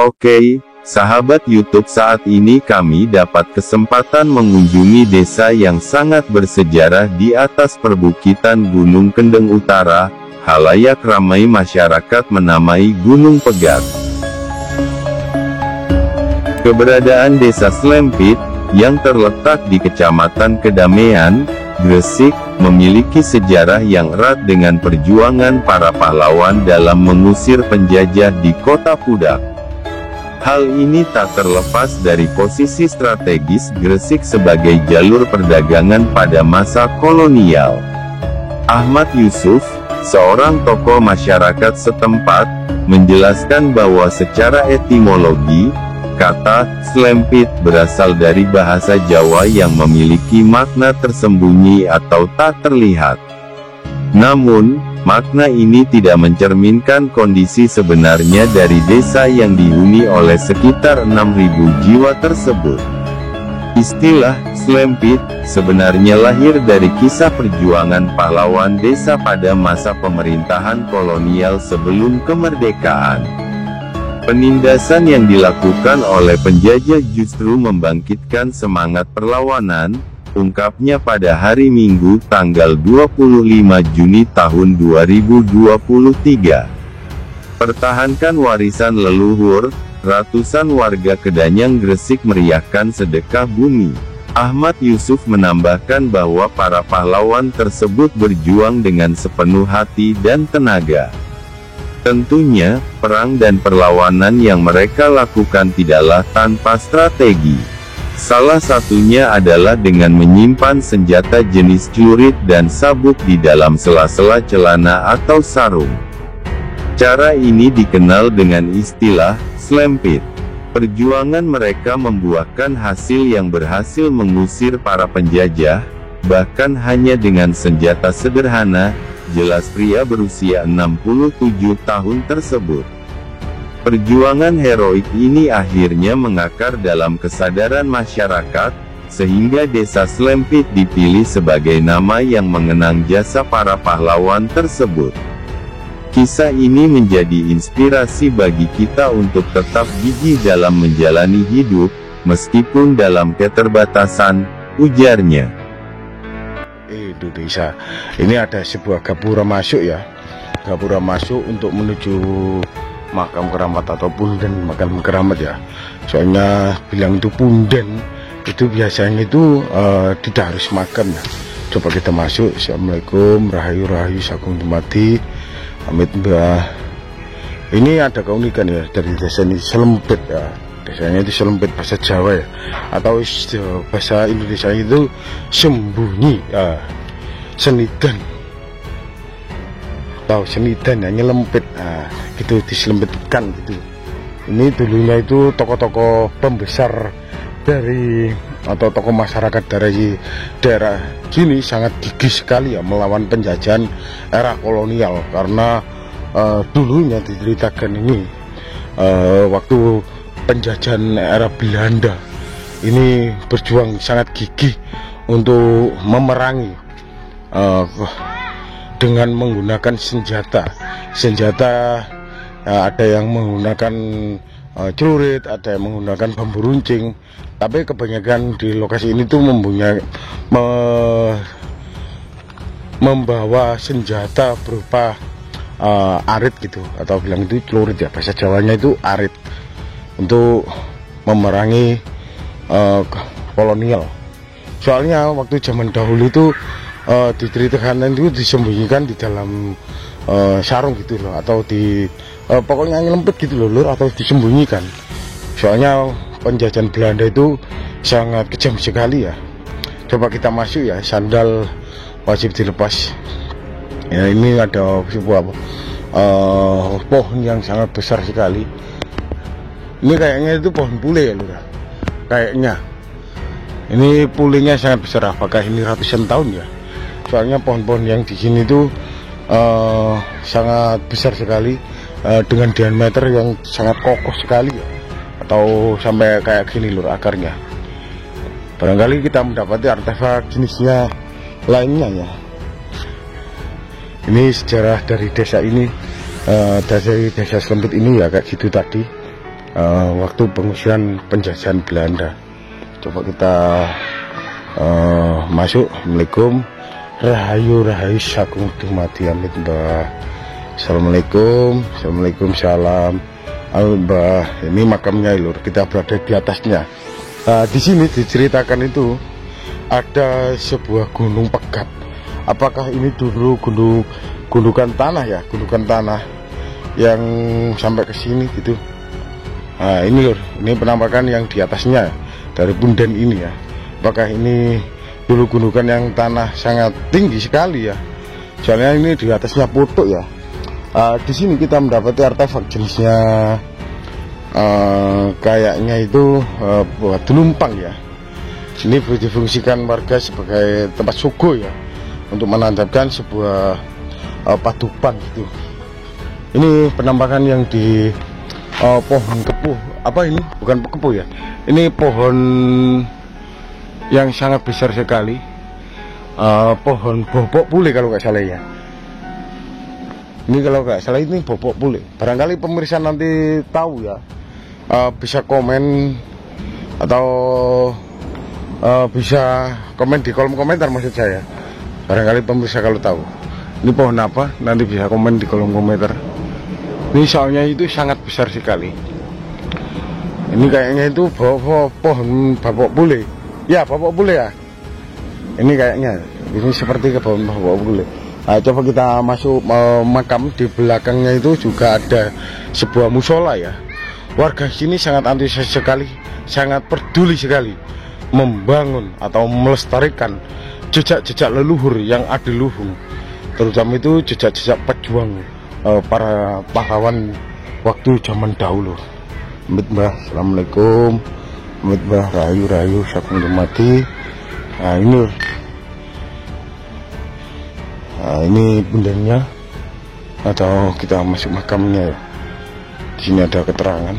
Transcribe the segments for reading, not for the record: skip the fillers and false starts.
Oke, sahabat YouTube, saat ini kami dapat kesempatan mengunjungi desa yang sangat bersejarah di atas perbukitan Gunung Kendeng Utara. Halayak ramai masyarakat menamai Gunung Pegat. Keberadaan Desa Slempit, yang terletak di Kecamatan Kedamaian, Gresik, memiliki sejarah yang erat dengan perjuangan para pahlawan dalam mengusir penjajah di Kota Pudak. Hal ini tak terlepas dari posisi strategis Gresik sebagai jalur perdagangan pada masa kolonial. Ahmad Yusuf, seorang tokoh masyarakat setempat, menjelaskan bahwa secara etimologi, kata "slempit" berasal dari bahasa Jawa yang memiliki makna tersembunyi atau tak terlihat. Namun, makna ini tidak mencerminkan kondisi sebenarnya dari desa yang dihuni oleh sekitar 6.000 jiwa tersebut. Istilah "slempit" sebenarnya lahir dari kisah perjuangan pahlawan desa pada masa pemerintahan kolonial sebelum kemerdekaan. Penindasan yang dilakukan oleh penjajah justru membangkitkan semangat perlawanan, ungkapnya pada hari Minggu tanggal 25 Juni tahun 2023. Pertahankan warisan leluhur, ratusan warga Kedanyang Gresik meriahkan sedekah bumi. Ahmad Yusuf menambahkan bahwa para pahlawan tersebut berjuang dengan sepenuh hati dan tenaga. Tentunya, perang dan perlawanan yang mereka lakukan tidaklah tanpa strategi. Salah satunya adalah dengan menyimpan senjata jenis celurit dan sabuk di dalam sela-sela celana atau sarung. Cara ini dikenal dengan istilah "slempit". Perjuangan mereka membuahkan hasil yang berhasil mengusir para penjajah, bahkan hanya dengan senjata sederhana, jelas pria berusia 67 tahun tersebut. Perjuangan heroik ini akhirnya mengakar dalam kesadaran masyarakat, sehingga Desa Slempit dipilih sebagai nama yang mengenang jasa para pahlawan tersebut. Kisah ini menjadi inspirasi bagi kita untuk tetap gigih dalam menjalani hidup, meskipun dalam keterbatasan, ujarnya. Desa ini ada sebuah gapura masuk ya, gapura masuk untuk menuju makam keramat atau punden makam keramat ya. Soalnya bilang itu punden itu biasanya itu tidak harus makan ya. Coba kita masuk. Assalamualaikum, rahayu rahayu sagung mati, amit mbah. Ini ada keunikan ya dari desa ini, Slempit ya. Desanya itu Slempit bahasa Jawa ya, atau bahasa Indonesia itu sembunyi ya. Senidan atau senidan ya, nyelempit, nah, gitu, diselempitkan gitu. Ini dulunya itu tokoh-tokoh pembesar dari atau tokoh masyarakat dari daerah sini sangat gigih sekali ya melawan penjajahan era kolonial, karena dulunya diceritakan ini waktu penjajahan era Belanda ini berjuang sangat gigih untuk memerangi dengan menggunakan senjata ada yang menggunakan celurit, ada yang menggunakan bambu runcing, tapi kebanyakan di lokasi ini tuh membawa senjata berupa arit gitu, atau bilang itu celurit ya, bahasa Jawanya itu arit, untuk memerangi kolonial. Soalnya waktu zaman dahulu itu diceritakan itu disembunyikan di dalam sarung gitu loh, atau di pokoknya nyelempit gitu loh lur, atau disembunyikan. Soalnya penjajahan Belanda itu sangat kejam sekali ya. Coba kita masuk ya, sandal wajib dilepas ya. Ini ada sebuah pohon yang sangat besar sekali. Ini kayaknya itu pohon pule ya lur, kayaknya ini pulenya sangat besar. Apakah ini ratusan tahun ya? Soalnya pohon-pohon yang di sini tuh sangat besar sekali, dengan diameter yang sangat kokoh sekali ya, atau sampai kayak gini lur akarnya. Barangkali kita mendapati artefak jenisnya lainnya ya. Ini sejarah dari desa ini, dari desa Slempit ini ya kayak gitu tadi. waktu pengungsian penjajahan Belanda. Coba kita masuk. Assalamualaikum, rahayu sagung dumadi amit Mbah. Assalamualaikum, salam. Mbah, ini makamnya lur, kita berada di atasnya. Di sini diceritakan itu ada sebuah gunung pegat. Apakah ini dulu gundukan tanah ya, gundukan tanah yang sampai ke sini gitu. Nah, ini lur, ini penampakan yang di atasnya dari punden ini ya. Apakah ini dulu gundukan yang tanah sangat tinggi sekali ya? Soalnya ini di atasnya putuk ya. Di sini kita mendapati artefak jenisnya kayaknya itu buat lumpang ya. Ini difungsikan warga sebagai tempat sugo ya, untuk menantapkan sebuah padupan gitu. Ini penampakan yang di pohon kepuh. Apa ini? Bukan kepuh ya. Ini pohon yang sangat besar sekali. Pohon bobok pule kalau nggak salah ya. Ini kalau nggak salah ini bobok pule. Barangkali pemirsa nanti tahu ya, bisa komen atau bisa komen di kolom komentar maksud saya. Barangkali pemirsa kalau tahu ini pohon apa, nanti bisa komen di kolom komentar. Ini soalnya itu sangat besar sekali. Ini kayaknya itu pohon babok bule. Ya, babok bule ya. Ini kayaknya ini seperti ke pohon babok bule. Coba kita masuk makam. Di belakangnya itu juga ada sebuah musola ya. Warga sini sangat antusias sekali, sangat peduli sekali membangun atau melestarikan jejak-jejak leluhur yang adiluhung, terutama itu jejak-jejak pejuang para pahlawan waktu zaman dahulu. Amit Mbah, assalamualaikum. Amit Mbah, rahayu sagung dumadi. Nah ini bundanya, atau kita masuk makamnya ya. Di sini ada keterangan.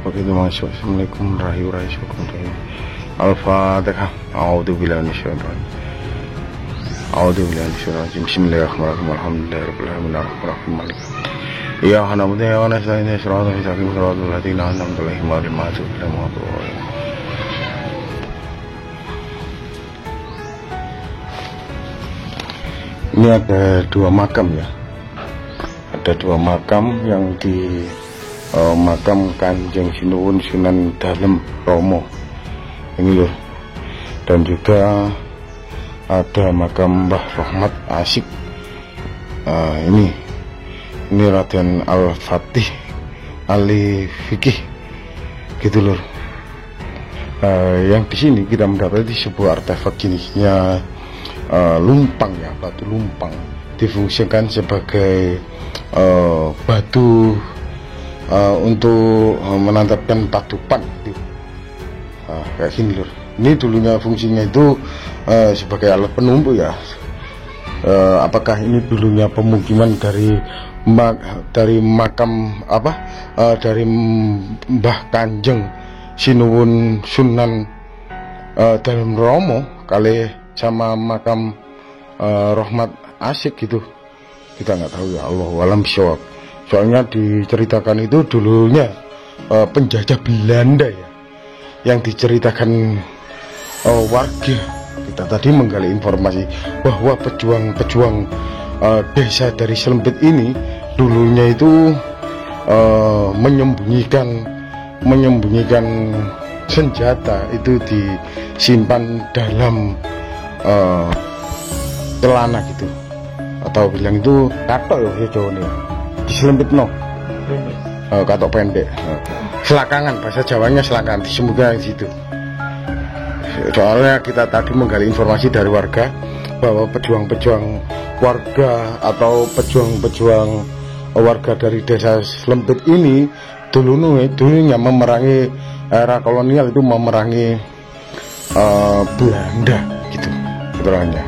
Begitu masuk. Assalamualaikum rahayu sagung dumadi. Al-Fatihah. A'udzubillahi minasyaitonir rajim. Bismillahirrahmanirrahim. Alhamdulillahirabbil alamin arrahmanirrahim maliki. Ya na'budu wa nasta'inu ihdinas siratal ladzina an'amta 'alaihim ghairil maghdubi 'alaihim waladdallin. Ini ada dua makam ya. Ada dua makam yang di makam Kanjeng Sinuwun Sunan Dalem Romo. Ini loh. Dan juga ada makam Mbah Rahmat Asyik. Ini Raden Al-Fatih Ali Fikih gitu loh. Yang di sini kita mendapati sebuah artefak jenisnya lumpang ya, batu lumpang, difungsikan sebagai batu untuk menantapkan padupan gitu. Kayak gini loh. Ini dulunya fungsinya itu sebagai alat penumpu ya. Apakah ini dulunya pemukiman dari makam apa? Dari Mbah Kanjeng Sinuwun Sunan Dalem Romo kali sama makam Rahmat Asyik gitu. Kita nggak tahu ya, Allahu a'lam bishawab. Soalnya diceritakan itu dulunya penjajah Belanda ya, yang diceritakan warga. Kita tadi menggali informasi bahwa pejuang-pejuang desa dari Slempit ini dulunya itu menyembunyikan senjata itu disimpan dalam celana gitu, atau bilang itu katok ya Jawa nih, diselempit no katok pendek, selakangan, bahasa Jawanya selakangan, disembunyikan di situ. Soalnya kita tadi menggali informasi dari warga bahwa pejuang-pejuang warga atau pejuang-pejuang warga dari desa Slempit ini dulunya memerangi era kolonial, itu memerangi Belanda gitu keterangannya.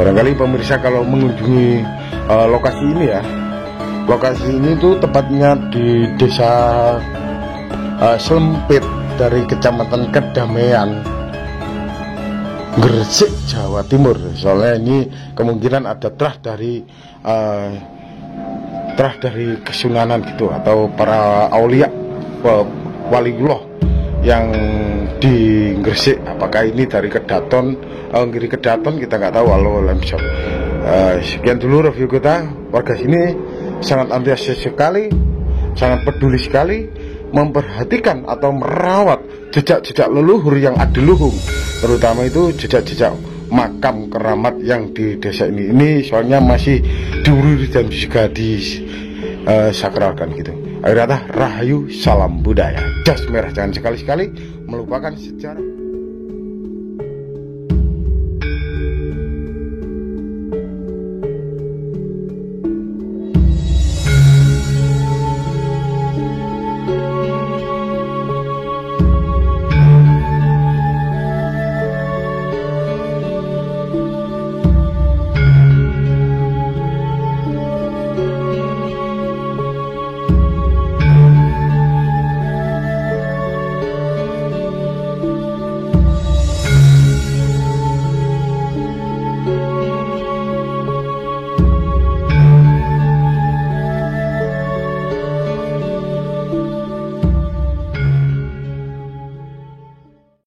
Barangkali pemirsa kalau mengunjungi lokasi ini ya, lokasi ini tuh tepatnya di desa Slempit dari Kecamatan Kedamaian, Gresik, Jawa Timur. Soalnya ini kemungkinan ada trah dari terah dari kesunanan gitu, atau para aulia waliullah yang di Gresik. Apakah ini dari Kedaton, ngiri Kedaton, kita nggak tahu. Sekian dulu review kita. Warga sini sangat antusias sekali, sangat peduli sekali memperhatikan atau merawat jejak-jejak leluhur yang adiluhung, terutama itu jejak-jejak makam keramat yang di desa ini. Ini soalnya masih diurus dan juga disakralkan gitu. Akhir kata, rahayu, salam budaya. Jas merah, jangan sekali-sekali melupakan sejarah.